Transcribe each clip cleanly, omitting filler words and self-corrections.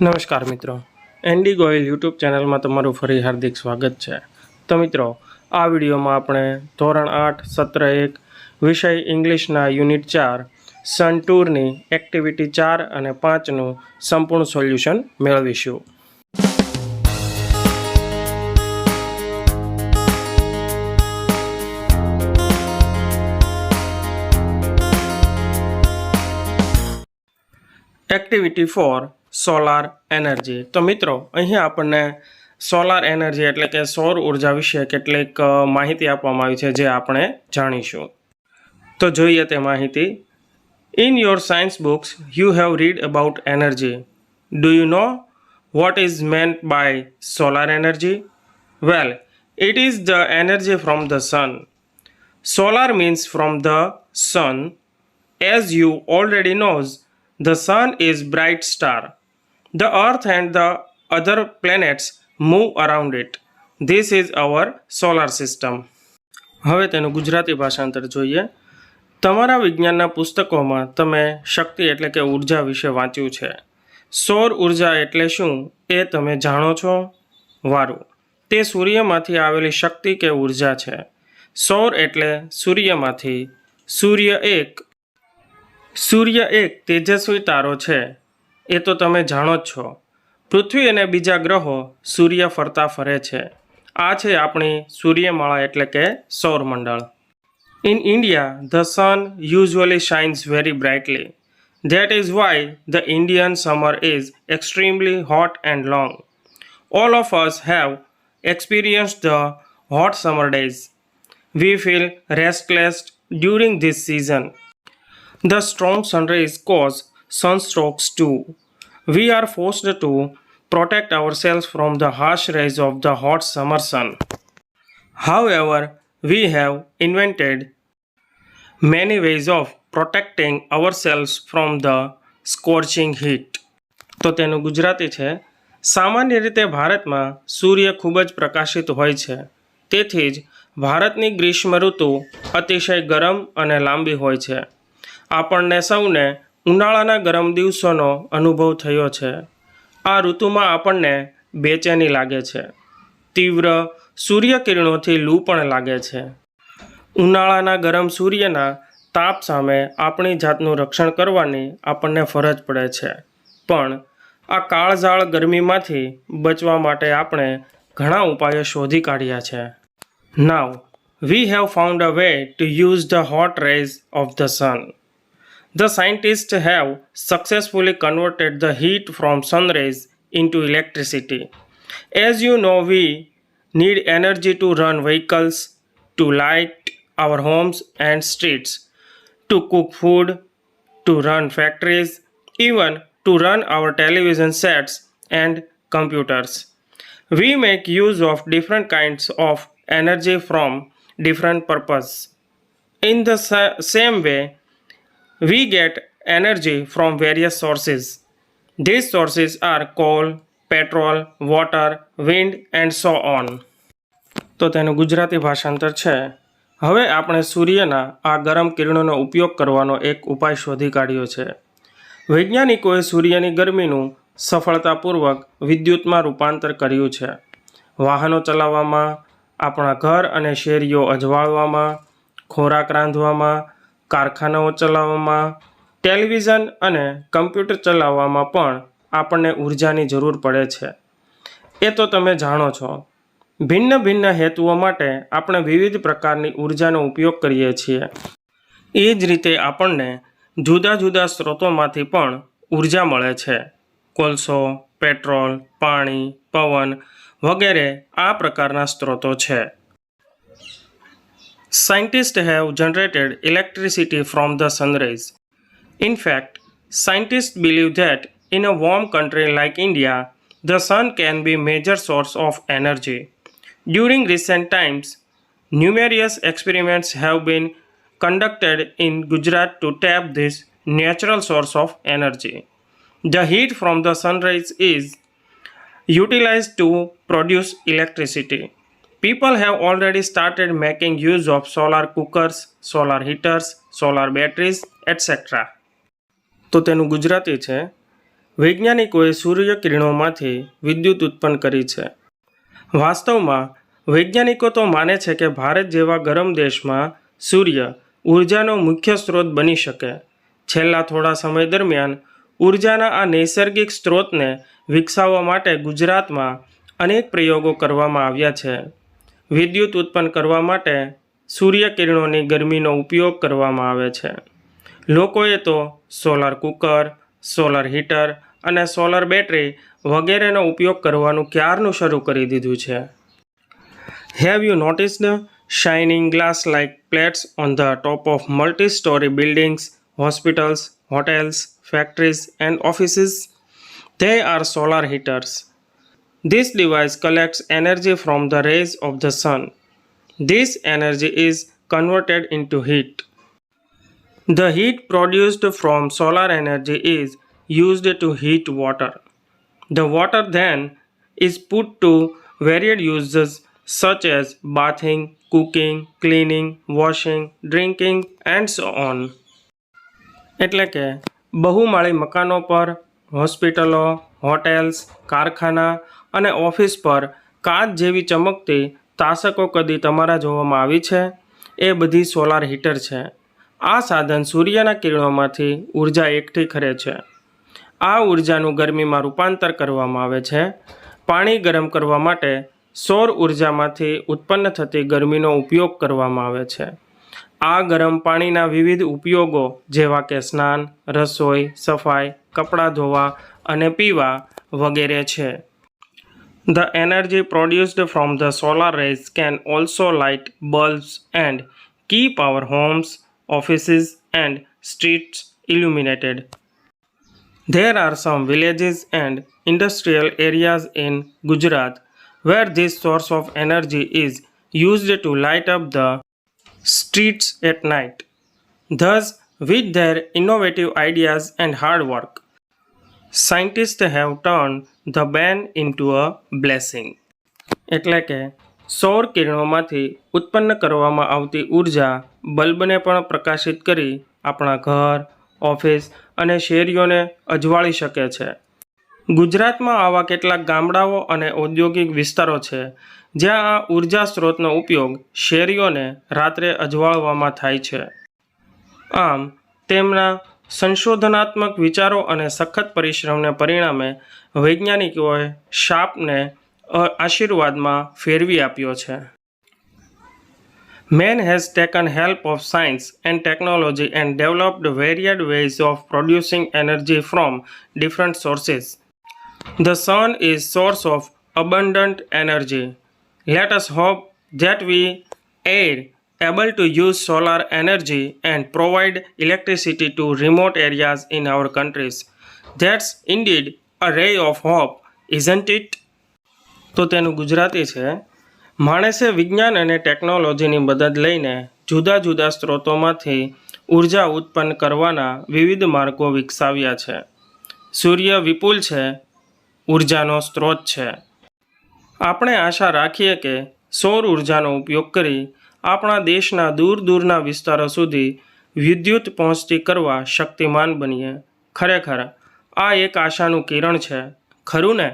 નમસ્કાર મિત્રો, ઇન્ડિગોઇલ યુટ્યુબ ચેનલમાં તમારું ફરી હાર્દિક સ્વાગત છે. તો મિત્રો, આ વિડીયોમાં આપણે ધોરણ 8 સત્ર 1 વિષય ઇંગ્લિશના યુનિટ 4 સન ટૂરની એક્ટિવિટી 4 અને 5નું સંપૂર્ણ સોલ્યુશન મેળવીશું. Activity 4 solar energy. તો મિત્રો, અહીંયા આપણને સોલાર એનર્જી એટલે કે સૌર ઉર્જા વિશે કેટલીક માહિતી આપવામાં આવી છે, જે આપણે જાણીશું. તો જોઈએ તે માહિતી. In your science books you have read about energy. Do you know what is meant by solar energy? Well, it is the energy from the sun. Solar means from the sun. As you already knows, the sun is bright star. The earth and the other planets move around it. This is our solar system. હવે તેનું ગુજરાતી ભાષાંતર જોઈએ. તમારા વિજ્ઞાનના પુસ્તકોમાં તમે શક્તિ એટલે કે ઉર્જા વિશે વાંચ્યું છે. સૌર ઉર્જા એટલે શું એ તમે જાણો છો? વારું. તે સૂર્યમાંથી આવેલી શક્તિ કે ઉર્જા છે. સૌર એટલે સૂર્યમાંથી. સૂર્ય એક તેજસ્વી તારો છે, એ તો તમે જાણો જ છો. પૃથ્વી અને બીજા ગ્રહો સૂર્ય ફરતા ફરે છે. આ છે આપણી સૂર્યમાળા એટલે કે સૌરમંડળ. In India the sun usually shines very brightly. That is why the Indian summer is extremely hot and long. All of us have experienced the hot summer days. We feel restless during this season. The strong sun rays cause sunstrokes too. We are forced to protect ourselves from the harsh rays of the hot summer sun. However, we have invented many ways of protecting ourselves from the scorching heat. તો તેનું ગુજરાતી છે. સામાન્ય રીતે ભારતમાં સૂર્ય ખૂબ જ પ્રકાશિત હોય છે. તેથી જ ભારતની ગ્રીષ્મ ઋતુ અતિશય ગરમ અને લાંબી હોય છે. આપણને સૌને ઉનાળાના ગરમ દિવસોનો અનુભવ થયો છે. આ ઋતુમાં આપણને બેચેની લાગે છે. તીવ્ર સૂર્યકિરણોથી લૂ પણ લાગે છે. ઉનાળાના ગરમ સૂર્યના તાપ સામે આપણી જાતનું રક્ષણ કરવાની આપણને ફરજ પડે છે. પણ આ કાળઝાળ ગરમીમાંથી બચવા માટે આપણે ઘણા ઉપાયો શોધી કાઢ્યા છે. Now, we have found a way to use the hot rays of the sun. The scientists have successfully converted the heat from sun rays into electricity. As you know, we need energy to run vehicles, to light our homes and streets, to cook food, to run factories, even to run our television sets and computers. We make use of different kinds of energy from different purposes. In the same way, we get energy from various sources. These sources are coal, petrol, water, wind and so on. તો તેનું ગુજરાતી ભાષાંતર છે. હવે આપણે સૂર્યના આ ગરમ કિરણોનો ઉપયોગ કરવાનો એક ઉપાય શોધી કાઢ્યો છે. વૈજ્ઞાનિકોએ સૂર્યની ગરમીનું સફળતાપૂર્વક વિદ્યુતમાં રૂપાંતર કર્યું છે. વાહનો ચલાવવામાં, આપણા ઘર અને શેરીઓ અજવાળવામાં, ખોરાક રાંધવામાં, કારખાનાઓ ચલાવવામાં, ટેલિવિઝન અને કમ્પ્યુટર ચલાવવામાં પણ આપણને ઉર્જાની જરૂર પડે છે. એ તો તમે જાણો છો. ભિન્ન ભિન્ન હેતુઓ માટે આપણે વિવિધ પ્રકારની ઉર્જાનો ઉપયોગ કરીએ છીએ. એ જ રીતે આપણને જુદા જુદા સ્ત્રોતોમાંથી પણ ઉર્જા મળે છે. કોલસો, પેટ્રોલ, પાણી, પવન વગેરે આ પ્રકારના સ્ત્રોતો છે. Scientists have generated electricity from the sun rays. In fact, scientists believe that in a warm country like India, the sun can be a major source of energy. During recent times, numerous experiments have been conducted in Gujarat to tap this natural source of energy. The heat from the sun rays is utilized to produce electricity. People have already started making use of solar cookers, solar heaters, solar batteries, etc. તો તેનું ગુજરાતી છે. વૈજ્ઞાનિકોએ સૂર્યકિરણોમાંથી વિદ્યુત ઉત્પન્ન કરી છે. વાસ્તવમાં વૈજ્ઞાનિકો તો માને છે કે ભારત જેવા ગરમ દેશમાં સૂર્ય ઉર્જાનો મુખ્ય સ્ત્રોત બની શકે. છેલ્લા થોડા સમય દરમિયાન ઉર્જાના આ નૈસર્ગિક સ્ત્રોતને વિકસાવવા માટે ગુજરાતમાં અનેક પ્રયોગો કરવામાં આવ્યા છે. વિદ્યુત ઉત્પન્ન કરવા માટે સૂર્યકિરણોની ગરમીનો ઉપયોગ કરવામાં આવે છે. લોકોએ તો સોલાર કુકર, સોલાર હીટર અને સોલાર બેટરી વગેરેનો ઉપયોગ કરવાનું ક્યારનું શરૂ કરી દીધું છે. Have you noticed shining glass-like plates on the top of multi-story buildings, hospitals, hotels, factories, and offices? They are solar heaters. This device collects energy from the rays of the sun. This energy is converted into heat. The heat produced from solar energy is used to heat water. The water then is put to varied uses such as bathing, cooking, cleaning, washing, drinking and so on. એટલે કે બહુમાળી મકાનો પર, હોસ્પિટલો, hotels, કારખાના અને office પર કાચ જેવી ચમકતી તાસકો કદી તમારા જોવામાં આવી છે? એ બધી સોલાર હીટર છે. આ સાધન સૂર્યના કિરણોમાંથી ઉર્જા એકઠી કરે છે. આ ઉર્જાનું ગરમીમાં રૂપાંતર કરવામાં આવે છે. પાણી ગરમ કરવા માટે સૌર ઉર્જામાંથી ઉત્પન્ન થતી ગરમીનો ઉપયોગ કરવામાં આવે છે. આ ગરમ પાણીના વિવિધ ઉપયોગો જેવા કે સ્નાન, રસોઈ, સફાઈ, કપડાં ધોવા અને પીવા વગેરે છે. The energy produced from the solar rays can also light bulbs and keep our homes, offices and streets illuminated. There are some villages and industrial areas in Gujarat where this source of energy is used to light up the streets at night. Thus, with their innovative ideas and hard work, scientists have turned the ban into a blessing. એટલે કે સૌર કિરણોમાંથી ઉત્પન્ન કરવામાં આવતી ઉર્જા બલ્બને પણ પ્રકાશિત કરી આપણા ઘર, ઓફિસ અને શેરીઓને અજવાળી શકે છે. ગુજરાતમાં આવા કેટલાક ગામડાઓ અને ઔદ્યોગિક વિસ્તારો છે જ્યાં આ ઉર્જા સ્ત્રોતનો ઉપયોગ શેરીઓને રાત્રે અજવાળવામાં થાય છે. આમ તેમના સંશોધનાત્મક વિચારો અને સખત પરિશ્રમને પરિણામે વૈજ્ઞાનિકોએ શાપને આશીર્વાદમાં ફેરવી આપ્યો છે. Man has taken help of science and technology and developed varied ways of producing energy from different sources. The sun is source of abundant energy. Let us hope that we are able to use solar energy and provide electricity to remote areas in our countries. That's indeed a ray of hope, isn't it? તો તેનું ગુજરાતી છે. માણસે વિજ્ઞાન અને ટેકનોલોજીની મદદ લઈને જુદા જુદા સ્ત્રોતોમાંથી ઉર્જા ઉત્પન્ન કરવાના વિવિધ માર્ગો વિકસાવ્યા છે. સૂર્ય વિપુલ છે, ઉર્જાનો સ્ત્રોત છે. આપણે આશા રાખીએ કે સૌર ઉર્જાનો ઉપયોગ કરી આપણા દેશના દૂર દૂરના વિસ્તારો સુધી વિદ્યુત પહોંચતી કરવા શક્તિમાન બનીએ. ખરેખર આ એક આશાનું કિરણ છે, ખરું ને?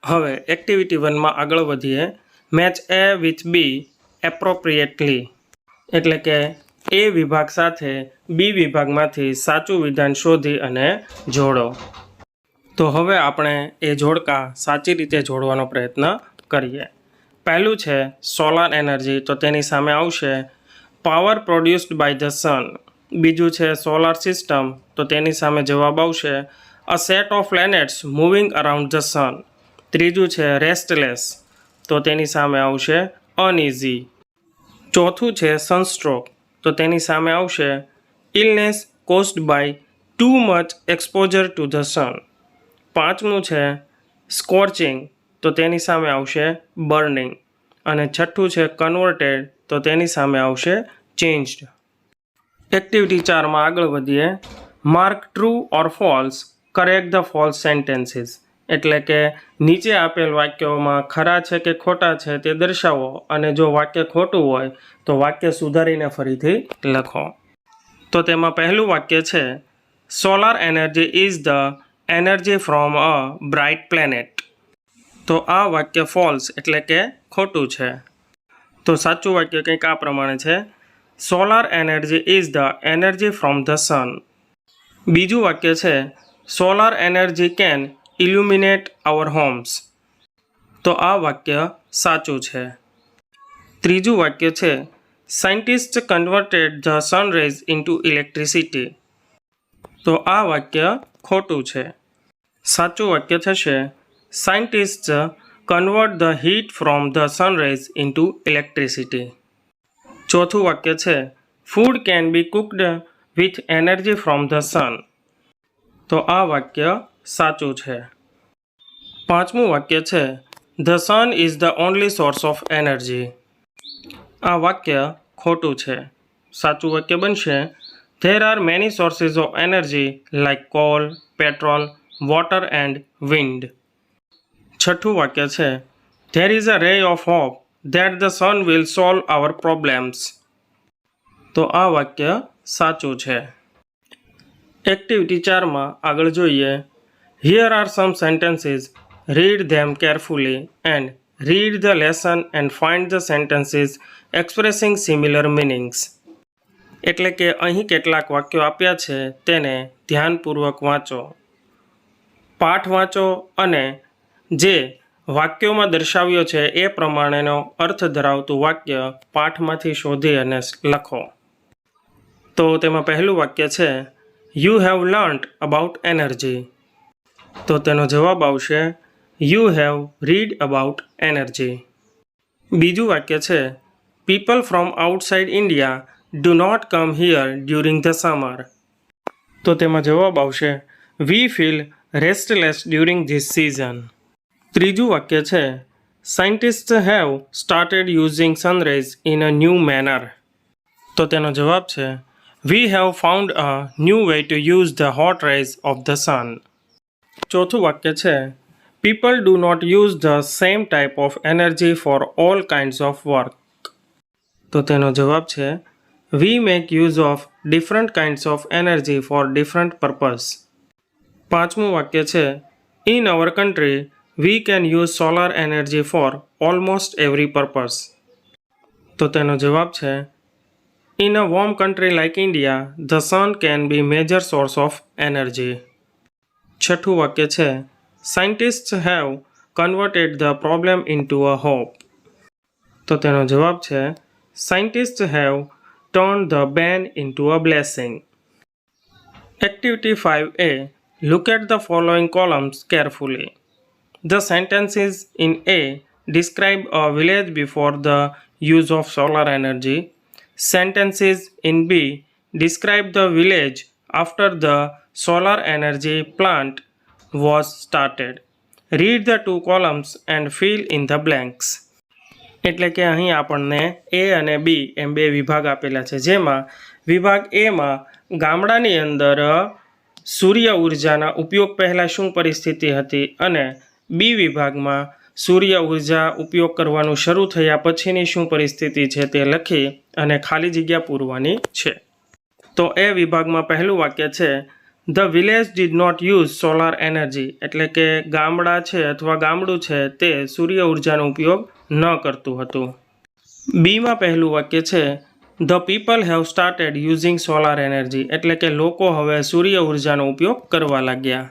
હવે એક્ટિવિટી 1માં આગળ વધીએ. Match A with B appropriately, એટલે કે એ વિભાગ સાથે બી વિભાગમાંથી સાચું વિધાન શોધી અને જોડો. તો હવે આપણે એ જોડકા સાચી રીતે જોડવાનો પ્રયત્ન કરીએ. પહેલું છે સોલાર એનર્જી, તો તેની સામે આવશે power produced by the sun. બીજું છે સોલાર સિસ્ટમ, તો તેની સામે જવાબ આવશે a set of planets moving around the sun. ત્રીજું છે રેસ્ટલેસ, તો તેની સામે આવશે અનઇઝી. ચોથું છે સનસ્ટ્રોક, તો તેની સામે આવશે illness caused by too much exposure to the sun. પાંચમું છે સ્કોર્ચિંગ, તો તેની સામે આવશે બર્નિંગ. અને છઠ્ઠું છે કન્વર્ટેડ, તો તેની સામે આવશે ચેન્જડ. એક્ટિવિટી 4માં આગળ વધીએ. Mark true or false, correct the false sentences, એટલે કે નીચે આપેલ વાક્યોમાં ખરા છે કે ખોટા છે તે દર્શાવો, અને જો વાક્ય ખોટું હોય તો વાક્ય સુધારીને ફરીથી લખો. તો તેમાં પહેલું વાક્ય છે solar energy is the energy from a bright planet. તો આ વાક્ય ફોલ્સ એટલે કે ખોટું છે. તો સાચું વાક્ય કંઈક આ પ્રમાણે છે, solar energy is the energy from the sun. બીજું વાક્ય છે, solar energy can illuminate our homes. તો આ વાક્ય સાચું છે. ત્રીજું વાક્ય છે, scientist converted the sun rays into electricity. તો આ વાક્ય ખોટું છે. સાચું વાક્ય થશે, scientist convert the heat from the sun rays into electricity. ચોથું વાક્ય છે, food can be cooked with energy from the sun. તો આ વાક્ય સાચું છે. પાંચમું વાક્ય છે, the sun is the only source of energy. આ વાક્ય ખોટું છે. સાચું વાક્ય બનશે, there are many sources of energy like coal, petrol, water and wind. છઠ્ઠું વાક્ય છે, there is a ray of hope that the sun will solve our problems. તો આ વાક્ય સાચું છે. એક્ટિવિટી 4માં આગળ જોઈએ. Here are some sentences, read them carefully and read the lesson and find the sentences expressing similar meanings. એટલે કે અહીં કેટલાક વાક્યો આપ્યા છે તેને ધ્યાનપૂર્વક વાંચો, પાઠ વાંચો અને જે વાક્યોમાં દર્શાવ્યો છે એ પ્રમાણેનો અર્થ ધરાવતું વાક્ય પાઠમાંથી શોધી અને લખો. તો તેમાં પહેલું વાક્ય છે, you have learnt about energy. તો તેનો જવાબ આવશે, you have read about energy. બીજું વાક્ય છે, people from outside India do not come here during the summer. તો તેમાં જવાબ આવશે, we feel restless during this season. ત્રીજું વાક્ય છે, scientist have started using sun rays in a new manner. તો તેનો જવાબ છે, we have found a new way to use the hot rays of the sun. ચોથું વાક્ય છે, people do not use the same type of energy for all kinds of work. તો તેનો જવાબ છે, we make use of different kinds of energy for different purpose. પાંચમું વાક્ય છે, in our country we can use solar energy for almost every purpose. તો તેનો જવાબ છે, in a warm country like India the sun can be major source of energy. છઠ્ઠું વાક્ય છે, scientist have converted the problem into a hope. તો તેનો જવાબ છે, સાયન્ટિસ્ટ હેવ ટર્ન ધ બેન into a blessing. Activity 5A, look at the following columns carefully. The sentences in A describe a village before the use of solar energy. Sentences in B describe the village after the solar energy plant was started. Read the two columns and fill in the blanks. એટલે કે અહીં આપણને A અને B એમ બે વિભાગ આપેલા છે, જેમાં વિભાગ એમાં ગામડાની અંદર સૂર્ય ઉર્જાના ઉપયોગ પહેલાં શું પરિસ્થિતિ હતી અને બી વિભાગમાં સૂર્ય ઉર્જા ઉપયોગ કરવાનું શરૂ થયા પછીની શું પરિસ્થિતિ છે તે લખી અને ખાલી જગ્યા પૂરવાની છે. તો એ વિભાગમાં પહેલું વાક્ય છે, the village did not use solar energy. એટલે કે ગામડા છે અથવા ગામડું છે તે સૂર્ય ઉર્જાનો ઉપયોગ ન કરતું હતું. બીમાં પહેલું વાક્ય છે, the people have started using solar energy. એટલે કે લોકો હવે સૂર્ય ઉર્જાનો ઉપયોગ કરવા લાગ્યા.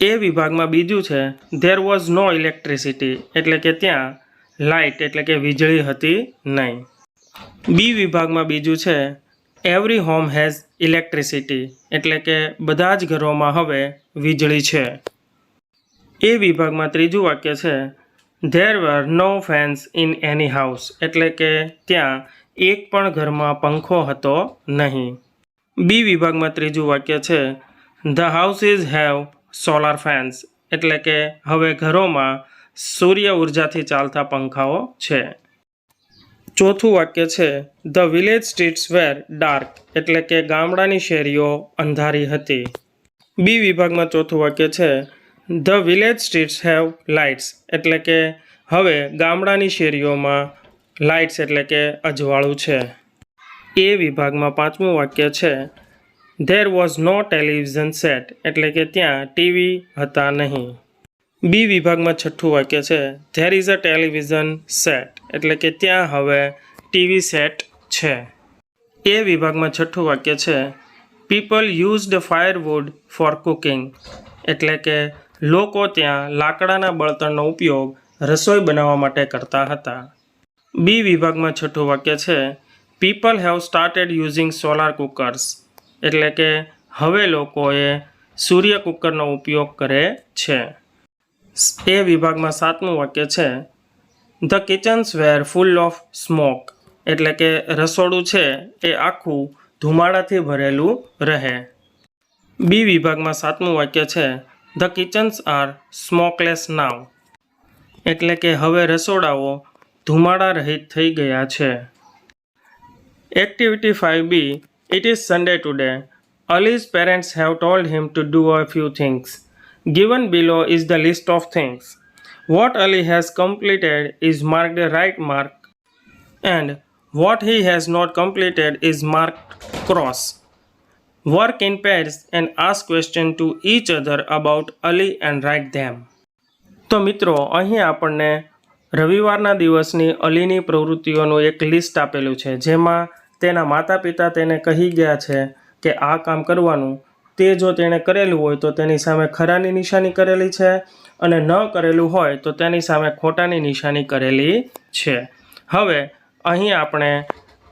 એ વિભાગમાં બીજું છે, ધેર વોઝ નો ઇલેક્ટ્રિસિટી. એટલે કે ત્યાં લાઇટ એટલે કે વીજળી હતી નહીં. બી વિભાગમાં બીજું છે, એવરી હોમ હેઝ ઇલેક્ટ્રિસિટી. એટલે કે બધા જ ઘરોમાં હવે વીજળી છે. એ વિભાગમાં ત્રીજું વાક્ય છે, there were no fans in any house. એટલે કે ત્યાં એક પણ ઘરમાં પંખો હતો નહીં. બી વિભાગમાં ત્રીજું વાક્ય છે, the houses have solar fans. એટલે કે હવે ઘરોમાં સૂર્ય ઉર્જાથી ચાલતા પંખાઓ છે. ચોથું વાક્ય છે, the village streets were dark. એટલે કે ગામડાની શેરીઓ અંધારી હતી. બી વિભાગમાં ચોથું વાક્ય છે, the village streets have lights. એટલે કે હવે ગામડાની શેરીઓમાં લાઇટ્સ એટલે કે અજવાળું છે. એ વિભાગમાં પાંચમું વાક્ય છે, there was no television set એટલે કે ત્યાં ટીવી હતા નહીં. બી વિભાગમાં છઠ્ઠું વાક્ય છે there is a television set એટલે કે ત્યાં હવે ટીવી સેટ છે. એ વિભાગમાં છઠ્ઠું વાક્ય છે people used firewood for cooking એટલે કે લોકો ત્યાં લાકડાના બળતણનો ઉપયોગ રસોઈ બનાવવા માટે કરતા હતા. બી વિભાગમાં છઠ્ઠું વાક્ય છે people have started using solar cookers એટલે કે હવે લોકોએ સૂર્ય કુકરનો ઉપયોગ કરે છે. એ વિભાગમાં સાતમું વાક્ય છે the kitchens were full of smoke એટલે કે રસોડું છે એ આખું ધુમાડાથી ભરેલું રહે. બી વિભાગમાં સાતમું વાક્ય છે ધ કિચન્સ આર સ્મોકલેસ નાવ એટલે કે હવે રસોડાઓ ધુમાડા રહિત થઈ ગયા છે. Activity 5B it is Sunday today. Ali's parents have told him to do a few things. Given below is the list of things. What Ali has completed is marked a right mark and what he has not completed is marked cross. Work in pairs and ask questions to each other about Ali and write them. તો મિત્રો અહીં આપણને રવિવારના દિવસની અલીની પ્રવૃત્તિઓનું એક list આપેલું છે જેમાં તેના માતા પિતા તેને કહી ગયા છે કે આ કામ કરવાનું. તે જો તેણે કરેલું હોય તો તેની સામે ખરાની નિશાની કરેલી છે અને ન કરેલું હોય તો તેની સામે ખોટાની નિશાની કરેલી છે. હવે અહીં આપણે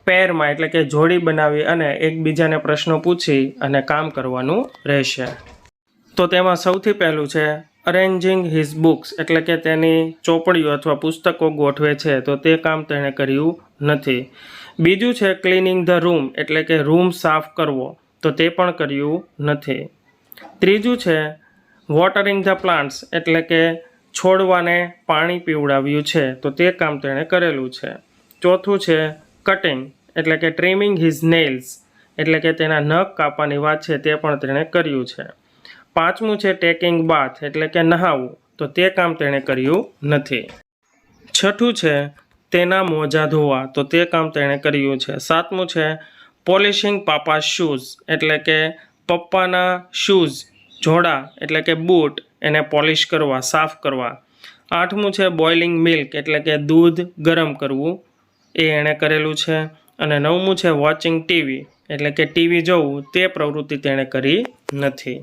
પેરમાં એટલે કે જોડી બનાવી અને એકબીજાને પ્રશ્નો પૂછી અને કામ કરવાનું રહેશે. તો તેમાં સૌથી પહેલું છે અરેન્જિંગ હિઝ બુક્સ એટલે કે તેની ચોપડીઓ અથવા પુસ્તકો ગોઠવે છે તો તે કામ તેણે કર્યું નથી. બીજું છે ક્લિનિંગ ધ રૂમ એટલે કે રૂમ સાફ કરવો તો તે પણ કર્યું નથી. ત્રીજું છે વોટરિંગ ધ પ્લાન્ટ્સ એટલે કે છોડવાને પાણી પીવડાવ્યું છે તો તે કામ તેણે કરેલું છે. ચોથું છે કટિંગ એટલે કે ટ્રીમિંગ હિઝ નેલ્સ એટલે કે તેના નખ કાપવાની વાત છે તે પણ તેણે કર્યું છે. પાંચમું છે ટેકિંગ બાથ એટલે કે નહાવું તો તે કામ તેણે કર્યું નથી. છઠ્ઠું છે તેના મોજા ધોવા તો તે કામ તેણે કર્યું છે. સાતમું છે પોલિશિંગ પાપા શૂઝ એટલે કે પપ્પાના શૂઝ જોડા એટલે કે બૂટ એને પોલિશ કરવા સાફ કરવા. આઠમું છે બોઇલિંગ મિલ્ક એટલે કે દૂધ ગરમ કરવું એ એણે કરેલું છે. અને નવમું છે વોચિંગ ટીવી એટલે કે ટીવી જોવું તે પ્રવૃત્તિ તેણે કરી નથી.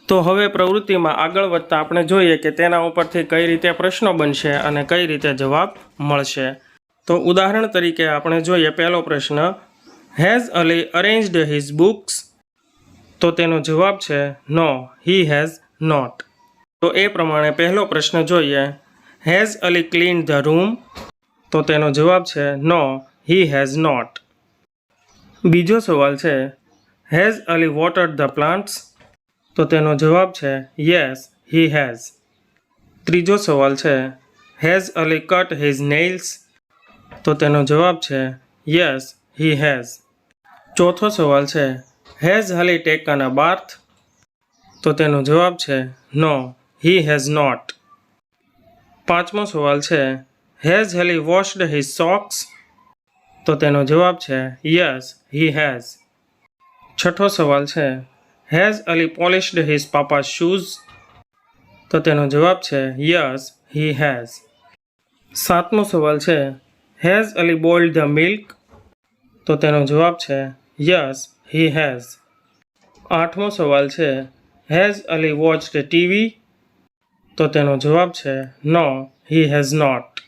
તો હવે પ્રવૃત્તિમાં આગળ વધતા આપણે જોઈએ કે તેના ઉપરથી કઈ રીતે પ્રશ્નો બનશે અને કઈ રીતે જવાબ મળશે. તો ઉદાહરણ તરીકે આપણે જોઈએ પહેલો પ્રશ્ન has Ali arranged his books તો તેનો જવાબ છે નો હી હેઝ નોટ. તો એ પ્રમાણે પહેલો પ્રશ્ન જોઈએ has Ali clean the room તો તેનો જવાબ છે નો હી હેઝ નોટ. બીજો સવાલ છે હેઝ અલી વોટર્ડ ધ પ્લાન્ટ્સ તો તેનો જવાબ છે યસ હી હેઝ. ત્રીજો સવાલ છે has Ali cut his nails તો તેનો જવાબ છે યસ હી હેઝ. ચોથો સવાલ છે હેઝ અલી ટેકન અ બાથ તો તેનો જવાબ છે નો હી હેઝ નોટ. પાંચમો સવાલ છે has Ali washed his socks તો તેનો જવાબ છે યસ હી હેઝ. છઠ્ઠો સવાલ છે has Ali polished his papa's shoes તો તેનો જવાબ છે યસ હી હેઝ. સાતમો સવાલ છે has Ali boiled the milk તો તેનો જવાબ છે યસ હી હેઝ. આઠમો સવાલ છે હેઝ અલી વોચ્ડ ટીવી તો તેનો જવાબ છે નો હી હેઝ નોટ.